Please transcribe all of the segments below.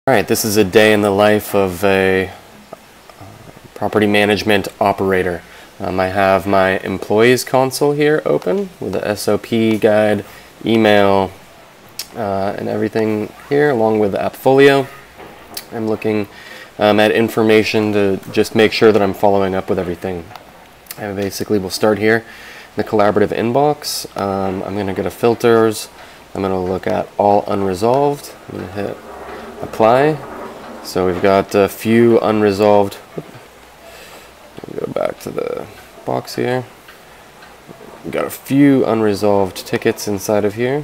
Alright, this is a day in the life of a property management operator. I have my employees console here open with the SOP guide, email, and everything here, along with the AppFolio. I'm looking at information to just make sure that I'm following up with everything. I basically will start here in the collaborative inbox. I'm going to go to filters. I'm going to look at all unresolved. I'm going to hit apply. So we've got a few unresolved. Go back to the box here. We've got a few unresolved tickets inside of here.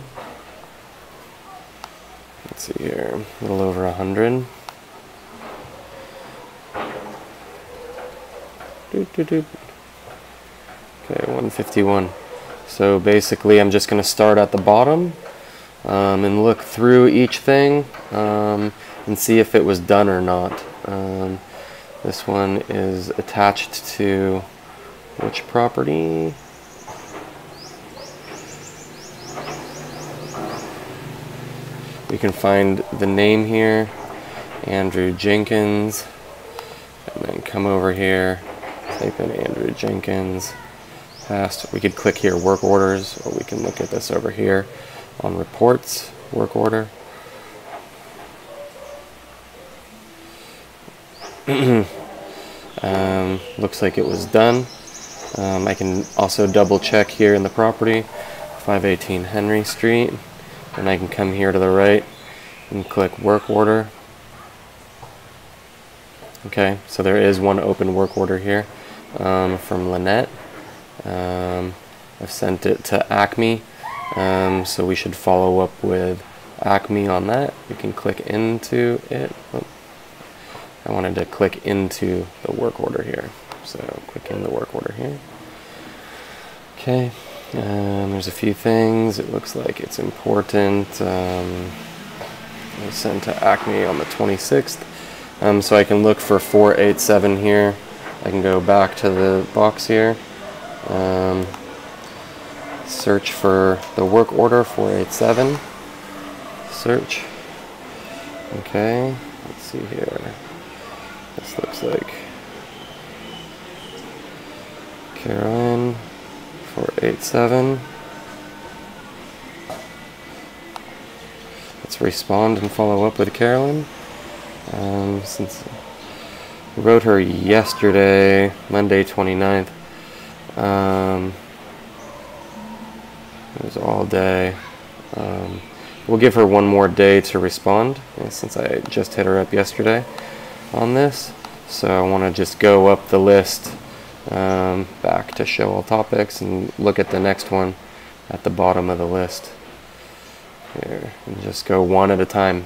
Let's see here, a little over 100. Okay, 151. So basically I'm just going to start at the bottom and look through each thing and see if it was done or not. This one is attached to which property? You can find the name here, Andrew Jenkins, and then come over here, type in Andrew Jenkins. Past, we could click here work orders, or we can look at this over here on reports, work order. Looks like it was done. I can also double check here in the property, 518 Henry Street, and I can come here to the right and click work order. Okay, so there is one open work order here from Lynette. I've sent it to Acme, so we should follow up with Acme on that. We can click into it. Oh, I wanted to click into the work order here, so click in the work order here. Okay, there's a few things. It looks like it's important. I sent to Acme on the 26th, so I can look for 487 here. I can go back to the box here, search for the work order 487, search. Okay, let's see here. This looks like Carolyn 487. Let's respond and follow up with Carolyn. Since I wrote her yesterday, Monday 29th. It was all day. We'll give her one more day to respond, since I just hit her up yesterday on this. So I want to just go up the list back to show all topics and look at the next one at the bottom of the list here, and just go one at a time.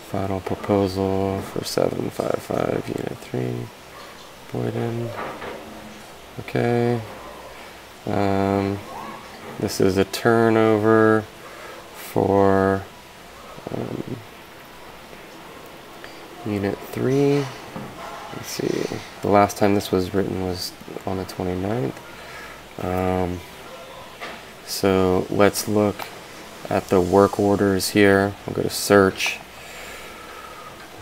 Final proposal for 755 Unit 3 Boyden. Okay. This is a turnover for Unit 3. Let's see. The last time this was written was on the 29th. So let's look at the work orders here. I'll go to search.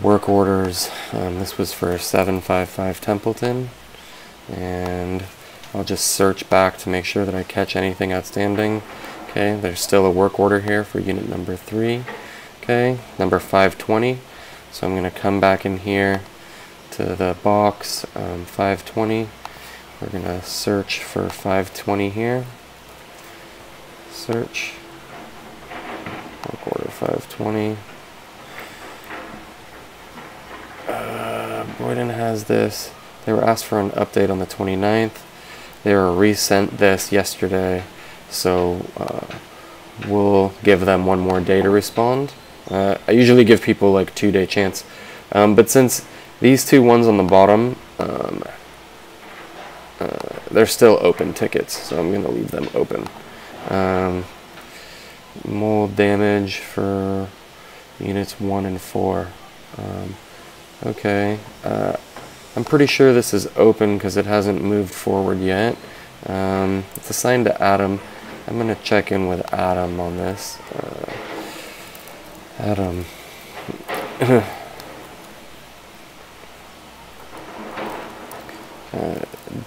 Work orders. This was for 755 Templeton. And I'll just search back to make sure that I catch anything outstanding. Okay, there's still a work order here for unit number 3. Okay, number 520. So I'm going to come back in here to the box 520. We're going to search for 520 here. Search. Work order 520. Boyden has this. They were asked for an update on the 29th. They were resent this yesterday, so we'll give them one more day to respond. I usually give people like 2-day chance, but since these two ones on the bottom, they're still open tickets, so I'm going to leave them open. Mold damage for units 1 and 4. Okay. I'm pretty sure this is open because it hasn't moved forward yet. It's assigned to Adam. I'm going to check in with Adam on this. Adam.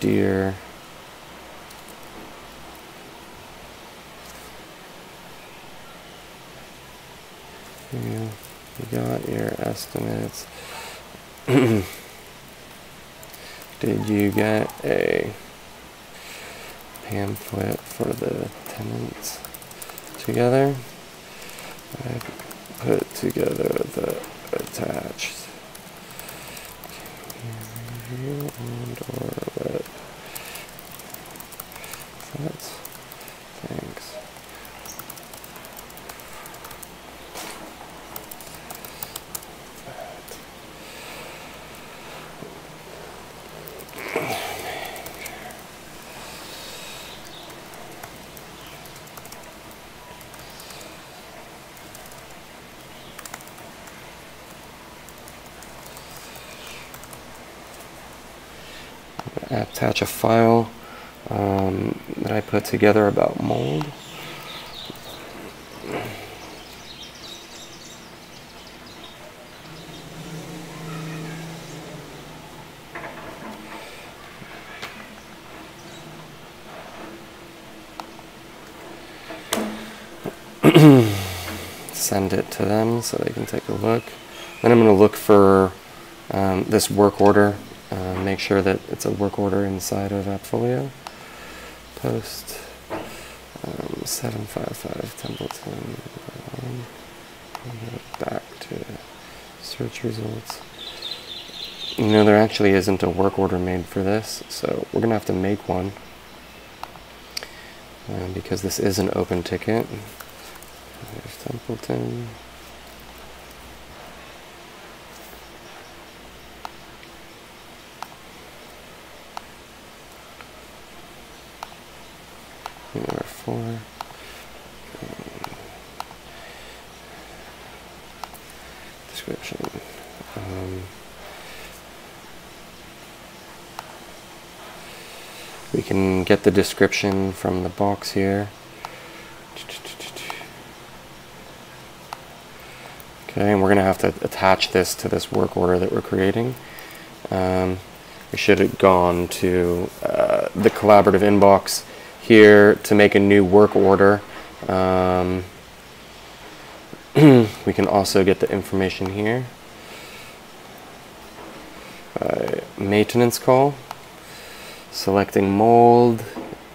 Dear. You got your estimates. Did you get a pamphlet for the tenants together? I put together the attached. Can you review and or let that? Thanks. Attach a file that I put together about mold. Send it to them so they can take a look. Then I'm going to look for this work order. Make sure that it's a work order inside of AppFolio. Post 755 Templeton. Back to search results. You know, there actually isn't a work order made for this, so we're going to have to make one because this is an open ticket. There's Templeton. Number 4. Description. We can get the description from the box here. Okay, and we're going to have to attach this to this work order that we're creating. We should have gone to the collaborative inbox here to make a new work order. We can also get the information here. Maintenance call. Selecting mold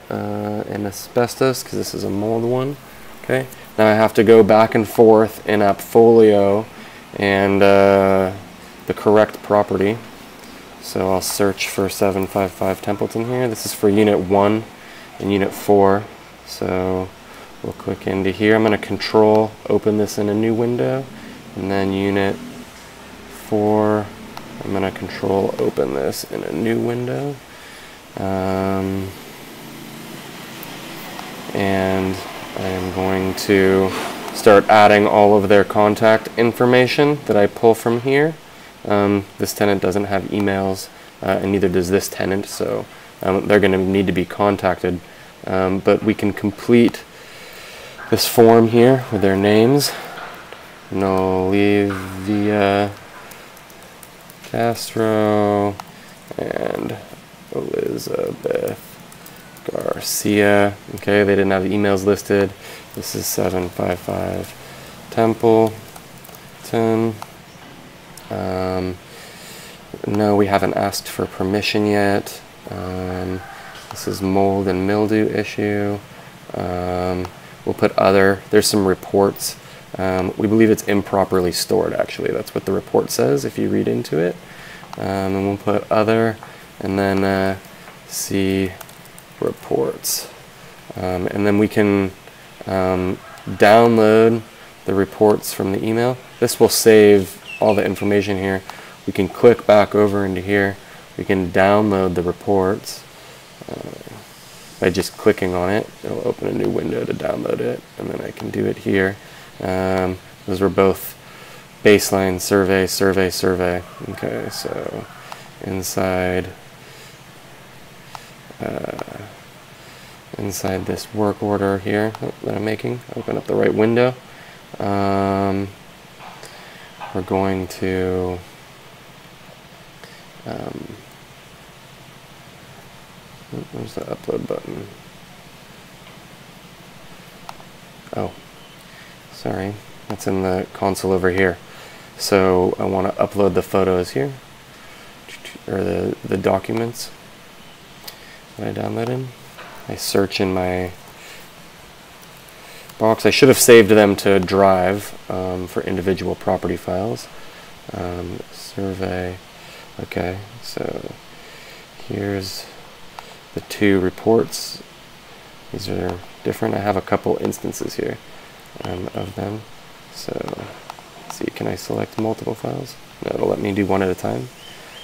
and asbestos because this is a mold one. Okay. Now I have to go back and forth in AppFolio and the correct property. So I'll search for 755 Templeton here. This is for Unit 1 and Unit 4. So we'll click into here. I'm going to Control open this in a new window, and then Unit 4. I'm going to Control open this in a new window. And I am going to start adding all of their contact information that I pull from here. This tenant doesn't have emails, and neither does this tenant, so they're going to need to be contacted. But we can complete this form here with their names. Olivia Castro and Elizabeth Garcia. Okay, they didn't have the emails listed. This is 755 Templeton. No, we haven't asked for permission yet. This is mold and mildew issue. We'll put other. There's some reports. We believe it's improperly stored, actually. That's what the report says if you read into it. And we'll put other, and then see reports. And then we can download the reports from the email. This will save all the information here. We can click back over into here. We can download the reports by just clicking on it. It'll open a new window to download it, and then I can do it here. Those were both baseline survey, survey, survey. Okay, so inside this work order here that I'm making. Open up the right window. We're going to where's the upload button? Oh, sorry, that's in the console over here. So I want to upload the photos here, or the documents that I downloaded. I search in my box. I should have saved them to Drive for individual property files. Survey. Okay, so here's the two reports. These are different. I have a couple instances here of them. So let's see, can I select multiple files? No, it'll let me do one at a time.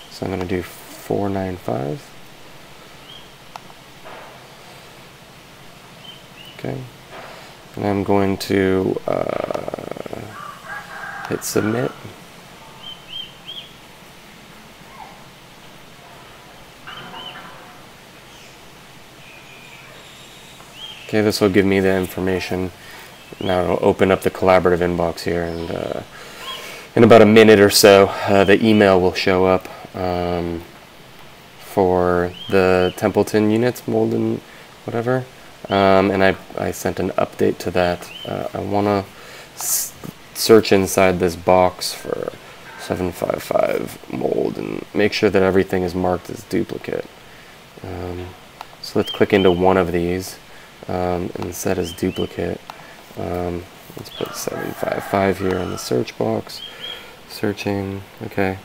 So I'm going to do 495. Okay, and I'm going to hit submit. Okay, this will give me the information. Now it'll open up the collaborative inbox here, and in about a minute or so, the email will show up for the Templeton units, mold and whatever. And I sent an update to that. I want to search inside this box for 755 mold and make sure that everything is marked as duplicate. So let's click into one of these and set as duplicate. Let's put 755 here in the search box. Searching. Okay.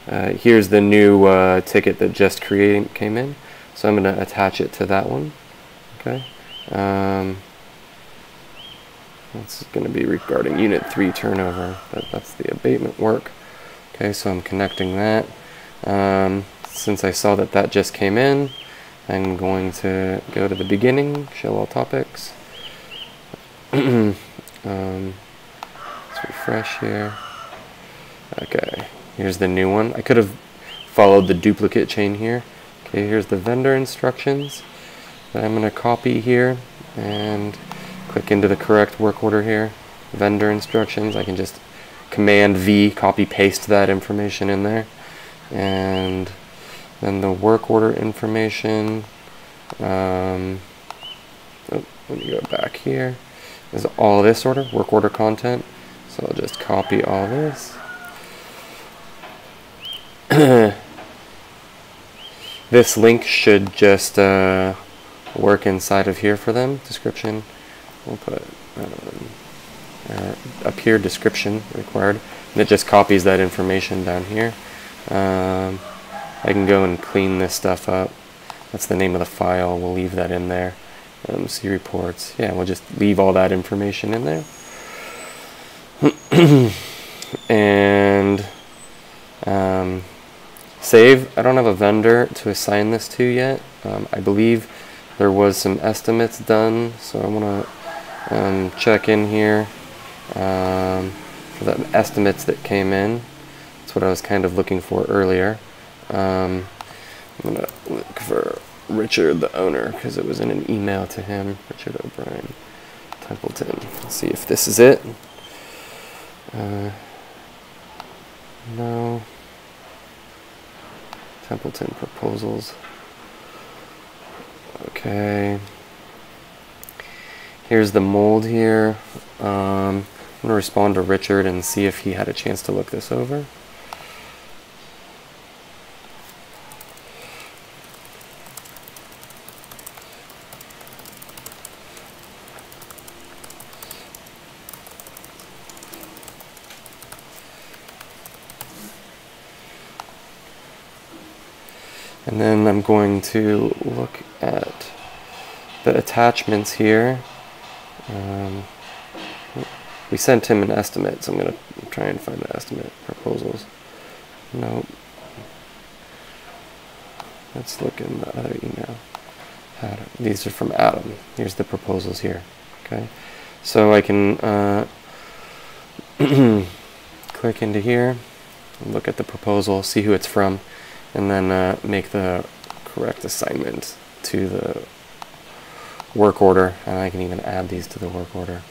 Here's the new ticket that just came in. So I'm going to attach it to that one. Okay. That's going to be regarding Unit 3 turnover. That's the abatement work. Okay, so I'm connecting that. Since I saw that that just came in, I'm going to go to the beginning, show all topics. Let's refresh here. Okay, here's the new one. I could have followed the duplicate chain here. Okay, here's the vendor instructions that I'm going to copy here and click into the correct work order here. Vendor instructions. I can just Command V, copy paste that information in there. And then the work order information. Let me go back here. Is all this order, work order content. So I'll just copy all this. This link should just work inside of here for them. Description. We'll put up here, description required. And it just copies that information down here. I can go and clean this stuff up. That's the name of the file. We'll leave that in there. See reports. Yeah, we'll just leave all that information in there. And save. I don't have a vendor to assign this to yet. I believe there was some estimates done, so I want to check in here for the estimates that came in. That's what I was kind of looking for earlier. I'm going to look for Richard, the owner, because it was in an email to him. Richard O'Brien, Templeton. Let's see if this is it. No. Templeton proposals. Okay. Here's the mold here. I'm going to respond to Richard and see if he had a chance to look this over. And then I'm going to look at the attachments here. We sent him an estimate, so I'm going to try and find the estimate proposals. Nope. Let's look in the other email. Adam. These are from Adam. Here's the proposals here. Okay, so I can click into here, look at the proposal, see who it's from, and then make the correct assignment to the work order, and I can even add these to the work order.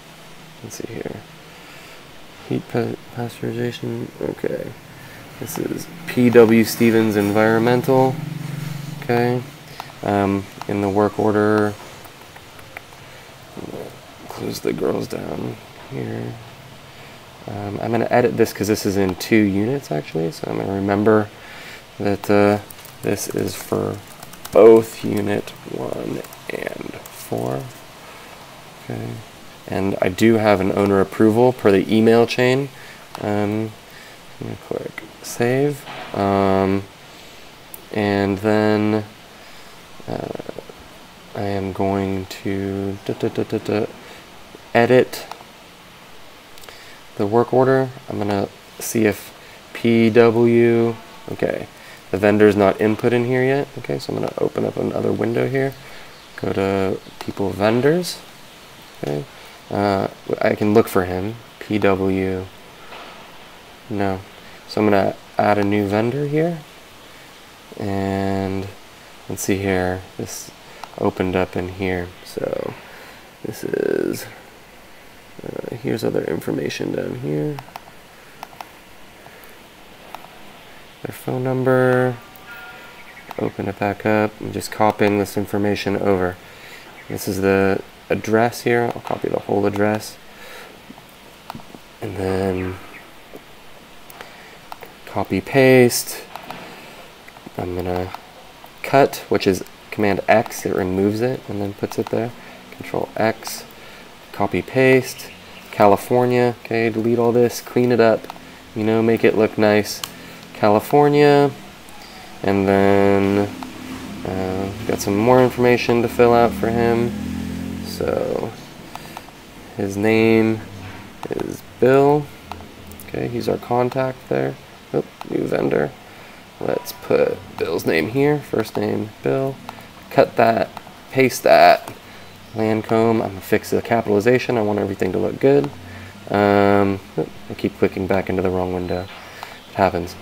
Let's see here. Heat pasteurization, okay. This is P.W. Stevens Environmental, okay. In the work order, close the girls down here. I'm going to edit this because this is in 2 units actually, so I'm going to remember that this is for both unit 1 and 4. Okay, and I do have an owner approval per the email chain. I'm going to click save, and then I am going to edit the work order. I'm going to see if PW, okay, the vendor's not input in here yet. Okay, so I'm going to open up another window here. Go to people vendors. Okay, I can look for him. PW, no. So I'm going to add a new vendor here. And let's see here. This opened up in here. So this is, here's other information down here. Their phone number. Open it back up. I'm just copying this information over. This is the address here. I'll copy the whole address. And then copy paste. I'm gonna cut, which is Command X, it removes it and then puts it there. Control X, copy paste, California, okay, delete all this, clean it up, you know, make it look nice. California, and then got some more information to fill out for him. So his name is Bill, okay, he's our contact there. Oh, new vendor. Let's put Bill's name here, first name Bill, cut that, paste that, Lancome, I'm going to fix the capitalization, I want everything to look good. I keep clicking back into the wrong window, it happens.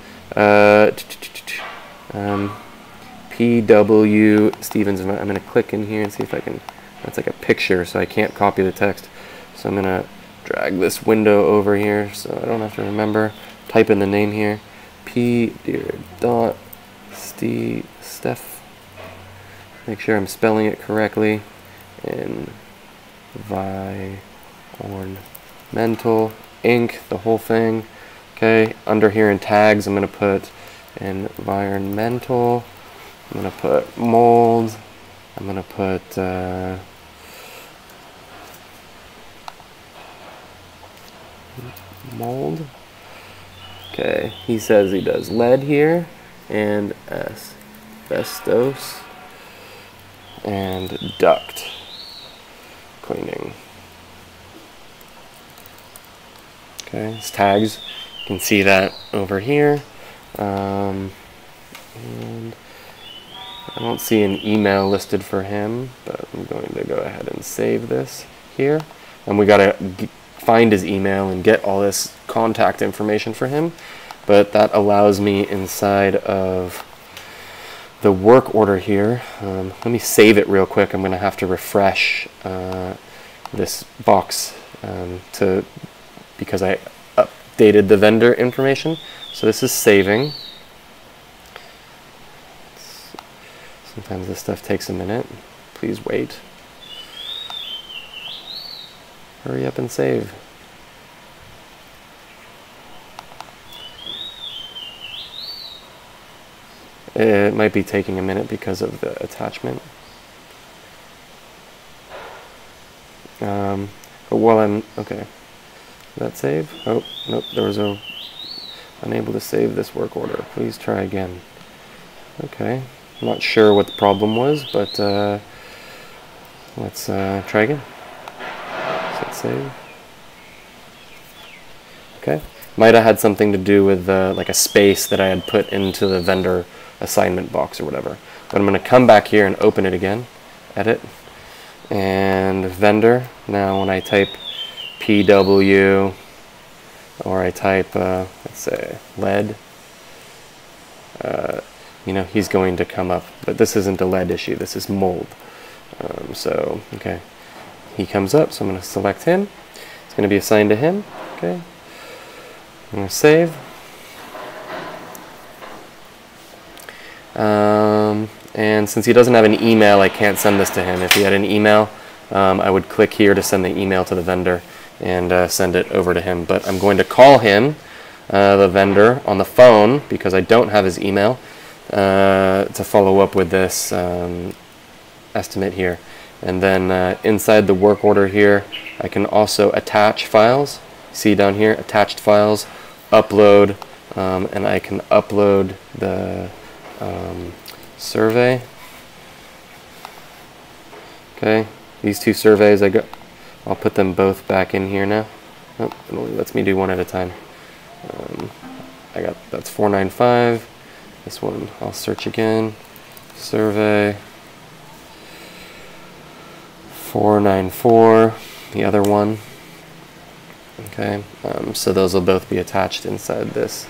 P.W. Stevens, I'm going to click in here and see if I can, that's like a picture so I can't copy the text. So I'm going to drag this window over here so I don't have to remember, type in the name here. P. Dot Steph. Make sure I'm spelling it correctly. Environmental Inc. The whole thing. Okay. Under here in tags, I'm gonna put environmental. I'm gonna put mold. I'm gonna put mold. Okay, he says he does lead here, and asbestos, and duct cleaning. Okay, his tags, you can see that over here. And I don't see an email listed for him, but I'm going to go ahead and save this here. And we gotta find his email and get all this contact information for him, but that allows me inside of the work order here. Let me save it real quick. I'm going to have to refresh this box because I updated the vendor information. So this is saving. Sometimes this stuff takes a minute. Please wait. Hurry up and save. It might be taking a minute because of the attachment. But while I'm, okay. Did that save? Oh, nope, there was a, unable to save this work order. Please try again. Okay, I'm not sure what the problem was, but let's try again. Save. Okay, might have had something to do with like a space that I had put into the vendor assignment box or whatever. But I'm going to come back here and open it again, edit, and vendor. Now when I type PW, or I type let's say lead, you know, he's going to come up. But this isn't a lead issue, this is mold. So, okay, he comes up, so I'm going to select him. It's going to be assigned to him. Okay, I'm going to save. And since he doesn't have an email, I can't send this to him. If he had an email, I would click here to send the email to the vendor and send it over to him. But I'm going to call him, the vendor, on the phone because I don't have his email to follow up with this estimate here. And then inside the work order here, I can also attach files. See down here, attached files, upload, and I can upload the survey. Okay, these two surveys, I'll put them both back in here now. Oh, it only lets me do one at a time. That's 495. This one, I'll search again. Survey 494. The other one. Okay, so those will both be attached inside this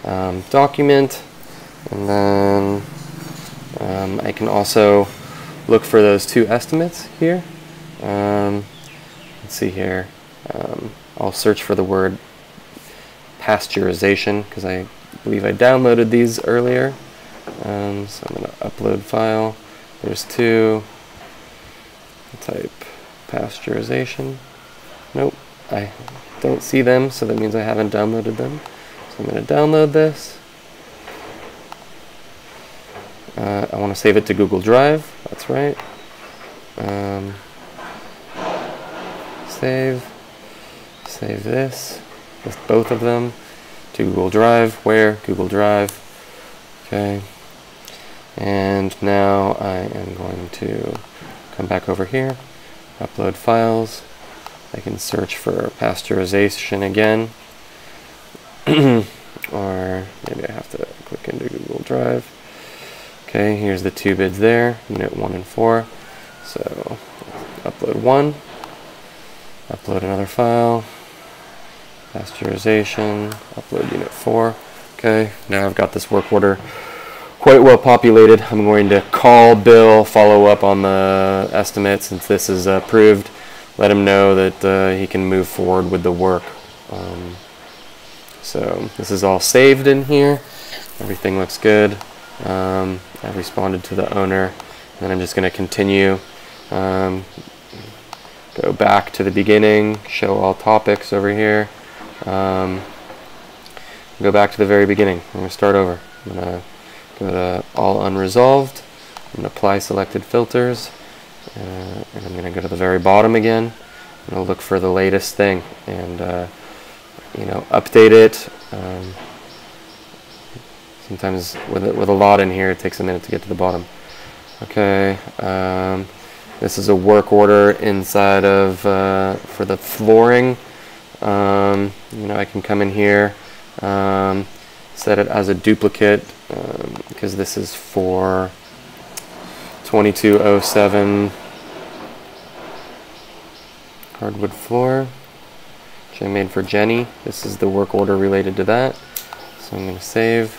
document. And then I can also look for those two estimates here. Let's see here. I'll search for the word pasteurization because I believe I downloaded these earlier. So I'm going to upload file. There's two. I'll type pasteurization. Nope, I don't see them, so that means I haven't downloaded them. So I'm going to download this. I want to save it to Google Drive. That's right. Save this with both of them to Google Drive. Where? Google Drive. Okay. And now I am going to come back over here, upload files. I can search for pasteurization again. Or maybe I have to click into Google Drive. Okay, here's the two bids there, unit 1 and 4. So upload one, upload another file, pasteurization, upload unit 4. Okay, now I've got this work order quite well populated. I'm going to call Bill, follow up on the estimate since this is approved, let him know that he can move forward with the work. So this is all saved in here. Everything looks good. I've responded to the owner, and then I'm just going to continue. Go back to the beginning, show all topics over here. Go back to the very beginning. I'm going to start over. I'm going to go to all unresolved. I'm going to apply selected filters, and I'm going to go to the very bottom again. I'm going to look for the latest thing and update it. Sometimes with a lot in here, it takes a minute to get to the bottom. Okay, this is a work order inside of for the flooring. I can come in here, set it as a duplicate because this is for 2207 hardwood floor, which I made for Jenny. This is the work order related to that. So I'm going to save.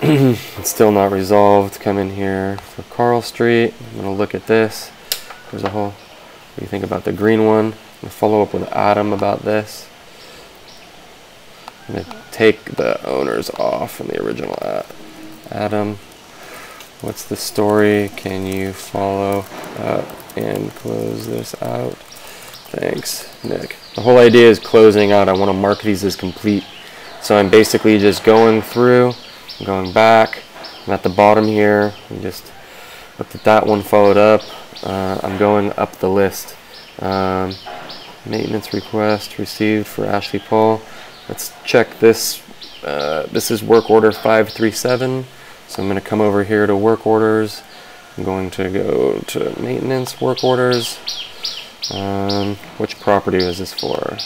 It's still not resolved. Come in here for Carl Street. I'm going to look at this. There's a whole, what do you think about the green one? I'm going to follow up with Adam about this. I'm going to take the owners off from the original Adam. What's the story? Can you follow up and close this out? Thanks, Nick. The whole idea is closing out. I want to mark these as complete. So I'm basically just going through, going back. I'm at the bottom here. I just looked at that one, followed up. I'm going up the list. Maintenance request received for Ashley Paul. Let's check this. This is work order 537. So I'm going to come over here to work orders. I'm going to go to maintenance work orders. Which property is this for?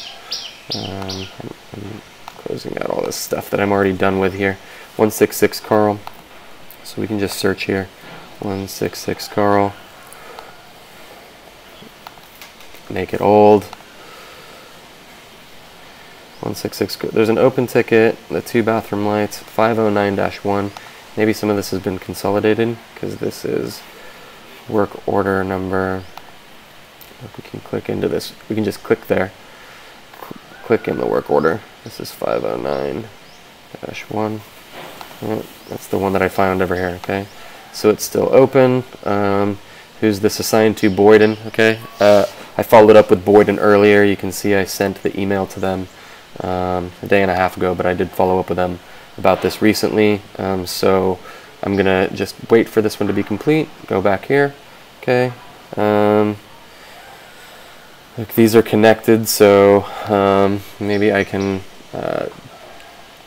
I'm closing out all this stuff that I'm already done with here. 166 Carl. So we can just search here. 166 Carl. Make it old. 166. There's an open ticket. The 2 bathroom lights. 509-1. Maybe some of this has been consolidated because this is work order number. If we can click into this, we can just click there. Click in the work order. This is 509-1. That's the one that I found over here, okay? So it's still open. Who's this assigned to? Boyden, okay? I followed up with Boyden earlier. You can see I sent the email to them a day and a half ago, but I did follow up with them about this recently. So I'm gonna just wait for this one to be complete. Go back here, okay? Look, these are connected, so maybe I can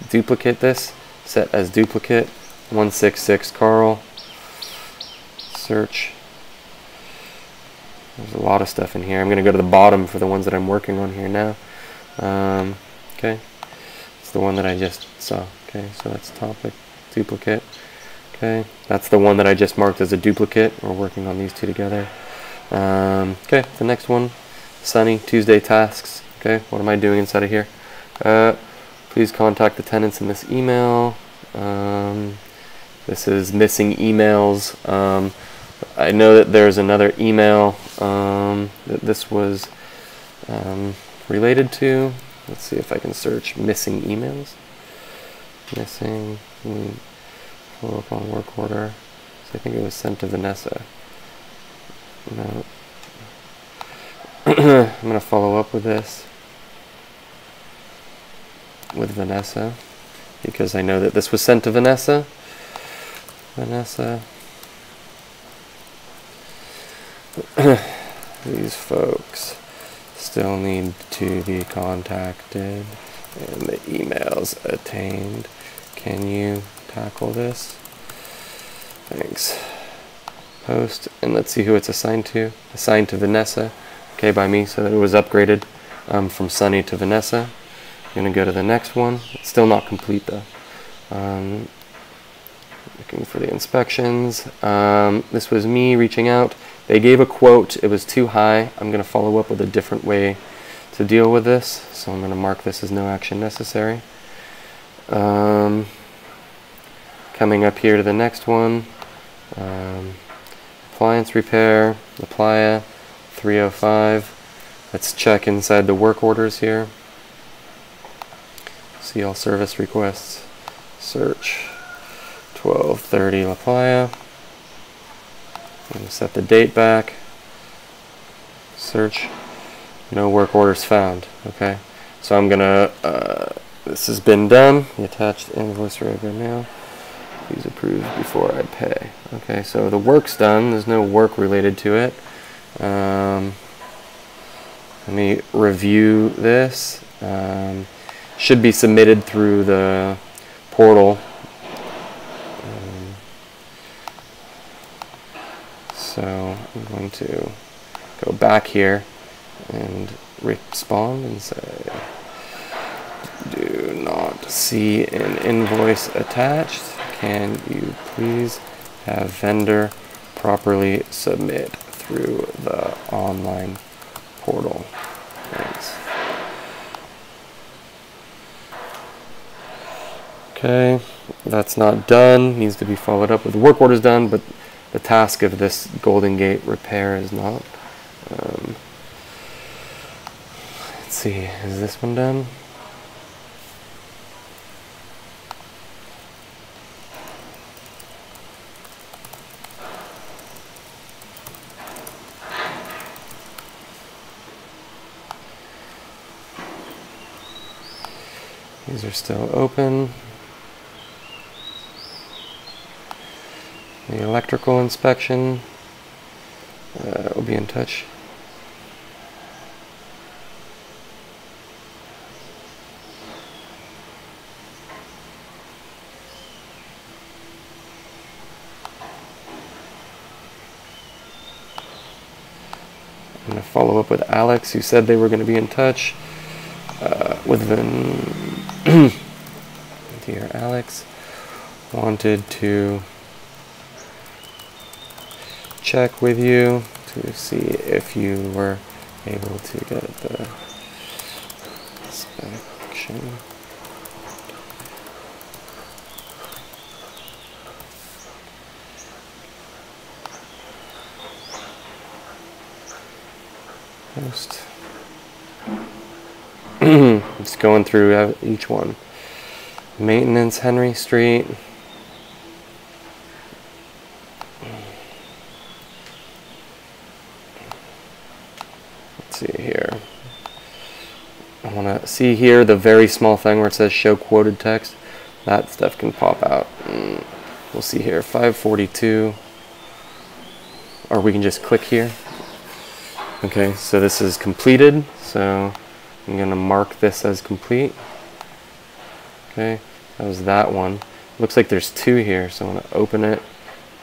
duplicate this. Set as duplicate. 166 Carl. Search. There's a lot of stuff in here. I'm going to go to the bottom for the ones that I'm working on here now. Okay, it's the one that I just saw. Okay, so that's topic, duplicate. Okay, that's the one that I just marked as a duplicate. We're working on these two together. Okay, the next one, Sunny, Tuesday tasks. Okay, what am I doing inside of here? Please contact the tenants in this email. This is missing emails. I know that there's another email that this was related to. Let's see if I can search missing emails. Missing, follow up on work order. So I think it was sent to Vanessa. No. I'm going to follow up with this with Vanessa because I know that this was sent to Vanessa. These folks still need to be contacted and the emails attained. Can you tackle this? Thanks. Post, and let's see who it's assigned to. Assigned to Vanessa. Okay, by me, so that it was upgraded from Sunny to Vanessa. I'm gonna go to the next one. It's still not complete though. Looking for the inspections. This was me reaching out. They gave a quote. It was too high. I'm going to follow up with a different way to deal with this. So I'm going to mark this as no action necessary. Coming up here to the next one. Appliance repair. La Playa 305. Let's check inside the work orders here. See all service requests. Search. 12:30 La Playa. I'm going to set the date back. Search. No work orders found. Okay. So I'm going to, this has been done. The attached invoice right now. Please approve before I pay. Okay, so the work's done. There's no work related to it. Let me review this. Should be submitted through the portal. So I'm going to go back here and respond and say, do not see an invoice attached. Can you please have vendor properly submit through the online portal? Thanks. Okay, that's not done. Needs to be followed up with the work orders done, but the task of this Golden Gate repair is not. Let's see, is this one done? These are still open. The electrical inspection, we'll be in touch. I'm going to follow up with Alex, who said they were going to be in touch with dear Alex, wanted to check with you to see if you were able to get the inspection. Post. Just going through each one. Maintenance, Henry Street. Let's see here. I want to see here the very small thing where it says show quoted text. That stuff can pop out. We'll see here, 542. Or we can just click here. Okay, so this is completed. So I'm going to mark this as complete. Okay, that was that one. Looks like there's two here, so I'm going to open it.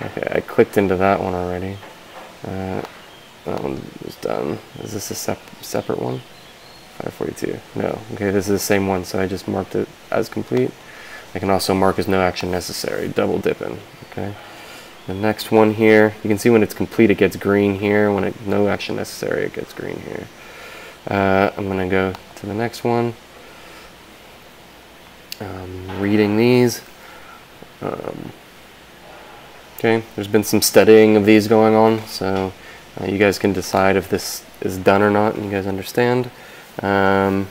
Okay, I clicked into that one already. That one was done. Is this a separate one? 542. No. Okay, this is the same one, so I just marked it as complete. I can also mark as no action necessary, double dipping. Okay. The next one here, you can see when it's complete it gets green here. When no action necessary, it gets green here. I'm going to go to the next one. Reading these. Okay, there's been some studying of these going on, so you guys can decide if this is done or not, and you guys understand. Fire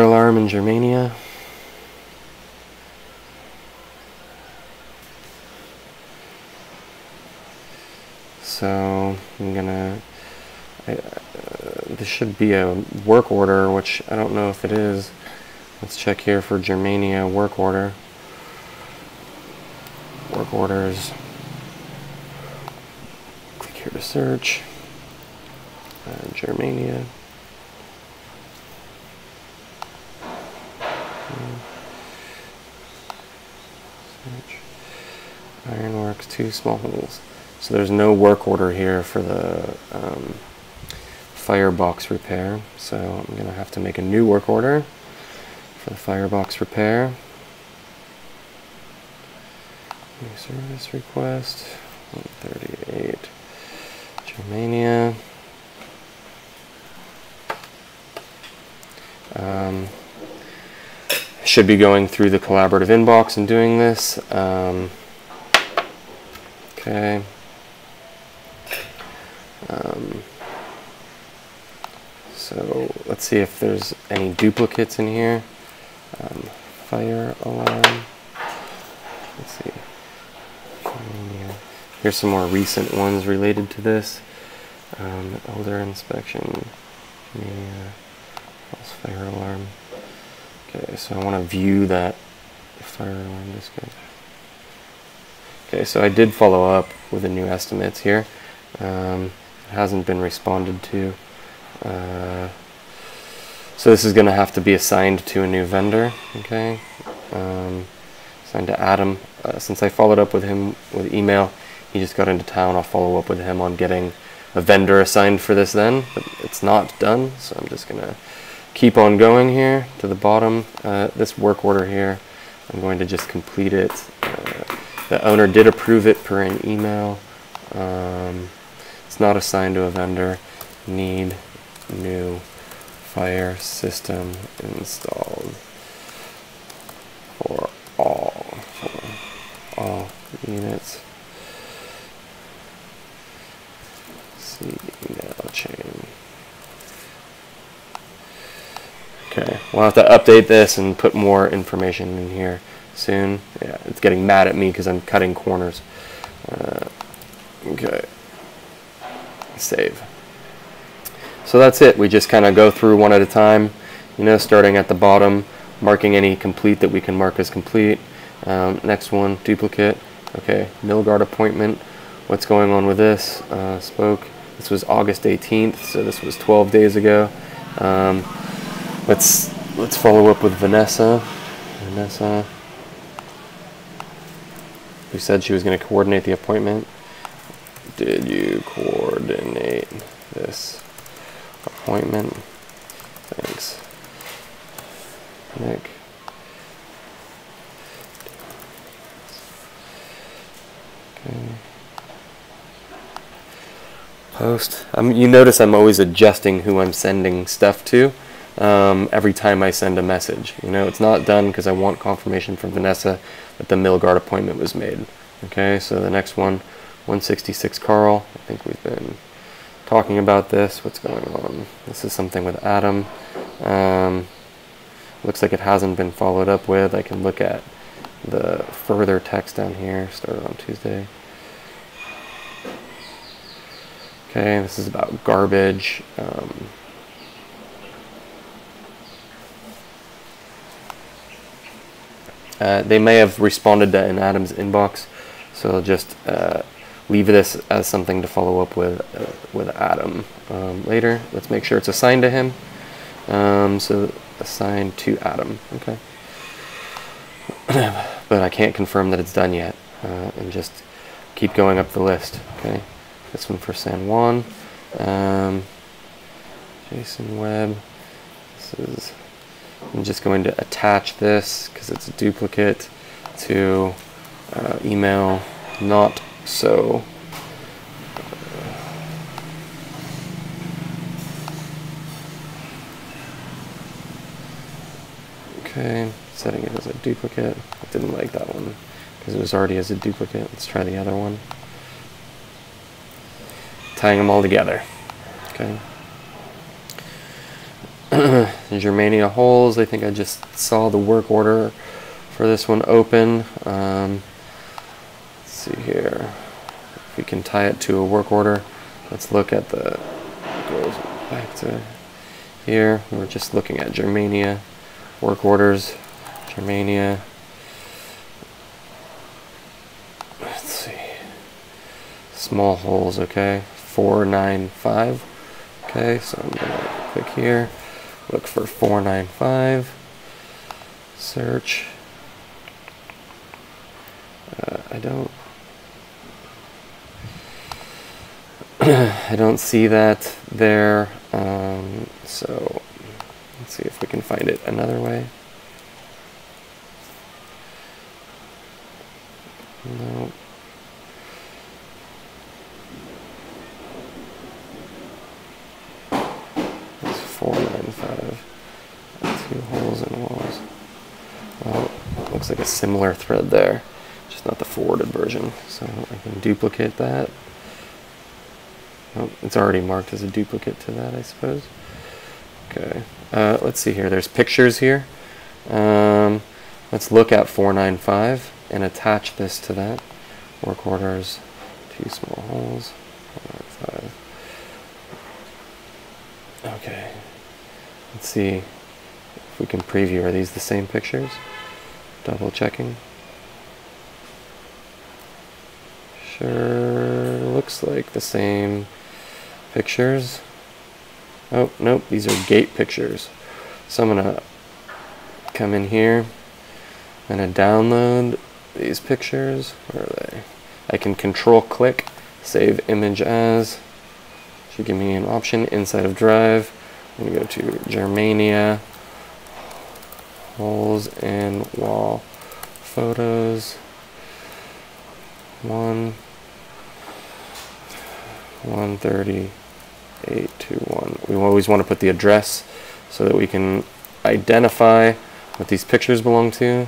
alarm in Germania. So I'm gonna, this should be a work order, which I don't know if it is. Let's check here for Germania work order. Work orders. Click here to search. Germania. Search. Ironworks, 2 small holes. So there's no work order here for the firebox repair. So I'm going to have to make a new work order for the firebox repair. New service request, 138, Germania. Should be going through the collaborative inbox and doing this. Okay. So let's see if there's any duplicates in here. Fire alarm. Let's see. Here's some more recent ones related to this. Elder inspection. False fire alarm. Okay, so I want to view that fire alarm discussion. Okay, so I did follow up with the new estimates here. It hasn't been responded to. So this is going to have to be assigned to a new vendor. Okay, assigned to Adam. Since I followed up with him with email, he just got into town. I'll follow up with him on getting a vendor assigned for this then, but it's not done, so I'm just going to keep on going here to the bottom. This work order here, I'm going to just complete it. The owner did approve it per an email. It's not assigned to a vendor. Need new fire system installed for all units. See email chain. Okay, we'll have to update this and put more information in here soon. Yeah, it's getting mad at me because I'm cutting corners. Okay, save. So that's it. We just kind of go through one at a time, you know, starting at the bottom, marking any complete that we can mark as complete. Next one, duplicate. Okay, Milgard appointment. What's going on with this? Spoke. This was August 18th, so this was 12 days ago. Let's follow up with Vanessa. Vanessa, who said she was going to coordinate the appointment. Did you coordinate this appointment? Thanks, Nick. Okay. Post. You notice I'm always adjusting who I'm sending stuff to every time I send a message. You know, it's not done because I want confirmation from Vanessa that the Milgard appointment was made. Okay, so the next one, 166 Carl. I think we've been talking about this. What's going on? This is something with Adam. Looks like it hasn't been followed up with. I can look at the further text down here. Started on Tuesday. Okay, this is about garbage. They may have responded to in Adam's inbox, so I'll just leave this as something to follow up with Adam later. Let's make sure it's assigned to him. So assigned to Adam. Okay. But I can't confirm that it's done yet, and just keep going up the list. Okay. This one for San Juan. Jason Webb. This is. I'm just going to attach this because it's a duplicate to email not so. Okay, setting it as a duplicate. I didn't like that one because it was already as a duplicate. Let's try the other one. Tying them all together. Okay. Germania holes. I think I just saw the work order for this one open. Let's see here. If we can tie it to a work order. Let's look at the. Goes back to here. We're just looking at Germania work orders. Germania. Let's see. Small holes. Okay. 495. Okay. So I'm gonna click here. Look for 495. Search. I don't see that there. So let's see if we can find it another way. No. It's 495. Two holes in walls. Well, looks like a similar thread there, just not the forwarded version. So I can duplicate that. Oh, it's already marked as a duplicate to that, I suppose. Okay. Let's see here. There's pictures here. Let's look at 495 and attach this to that. Work orders, two small holes, 495. Okay. Let's see if we can preview. Are these the same pictures? Double checking. Sure, looks like the same pictures. Oh, nope, these are gate pictures. So I'm gonna come in here and download these pictures. Where are they? I can control click, save image as. Should give me an option inside of Drive. I'm gonna go to Germania, holes in wall photos. 13821. We always want to put the address so that we can identify what these pictures belong to.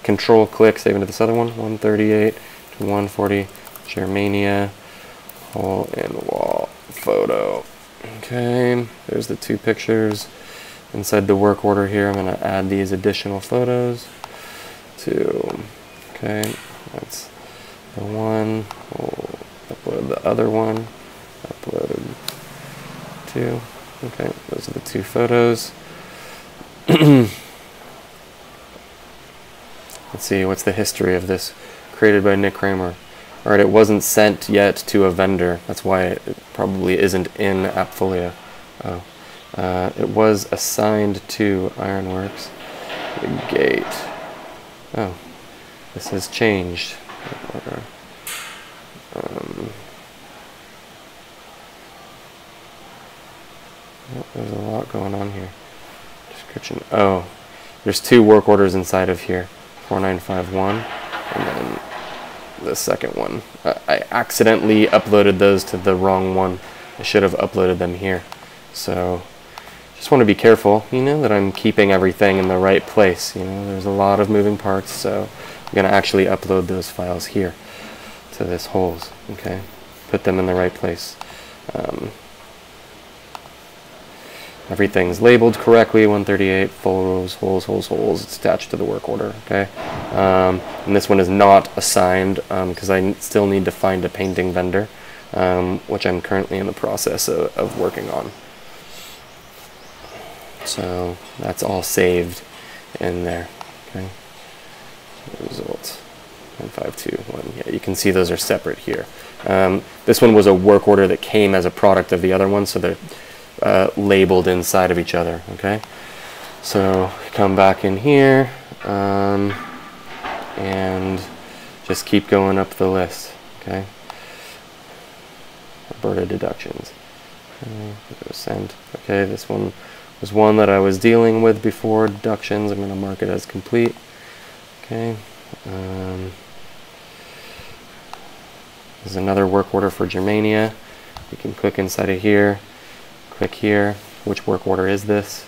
Control click, save into this other one. 138 to 140 Germania hole in wall photo. Okay, there's the two pictures. Inside the work order here, I'm going to add these additional photos to. Okay, that's the one. We'll upload the other one. Upload two. Okay, those are the two photos. Let's see, what's the history of this? Created by Nick Kramer. Alright, it wasn't sent yet to a vendor. That's why it probably isn't in AppFolio. Oh. It was assigned to Ironworks. The gate. Oh, this has changed. There's a lot going on here. Description. Oh, there's two work orders inside of here. 4951 and then the second one. I accidentally uploaded those to the wrong one. I should have uploaded them here. So just want to be careful, you know, that I'm keeping everything in the right place. You know, there's a lot of moving parts, so I'm going to actually upload those files here to this holes. Okay, put them in the right place. Everything's labeled correctly, 138, full rows, holes, it's attached to the work order, okay? And this one is not assigned because I still need to find a painting vendor, which I'm currently in the process of working on. So that's all saved in there, okay? Results, 1521, yeah, you can see those are separate here. This one was a work order that came as a product of the other one, so they're labeled inside of each other, okay? So come back in here and just keep going up the list, okay? Alberta deductions. Sent. Okay, this one was one that I was dealing with before, deductions. I'm going to mark it as complete. Okay. There's another work order for Germania. You can click inside of here. Click here. Which work order is this?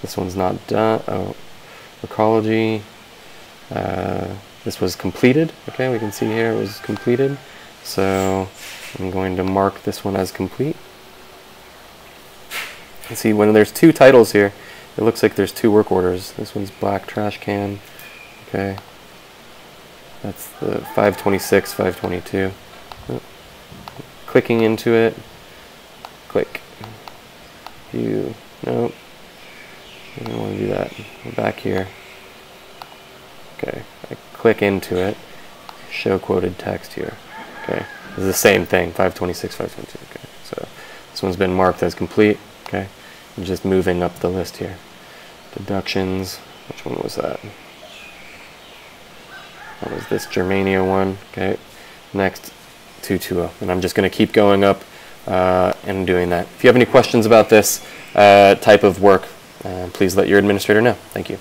This one's not done. Oh, ecology. This was completed. Okay, we can see here it was completed. So I'm going to mark this one as complete. You see, when there's two titles here, it looks like there's two work orders. This one's black trash can. Okay. That's the 526, 522. Oh. Clicking into it. Click. View. Nope. I don't want to do that. We're back here. Okay. I click into it. Show quoted text here. Okay. It's the same thing. 526, 522. Okay. So this one's been marked as complete. Okay. I'm just moving up the list here. Deductions. Which one was that? That was this Germania one. Okay. Next, 220. And I'm just going to keep going up and doing that. If you have any questions about this type of work, please let your administrator know. Thank you.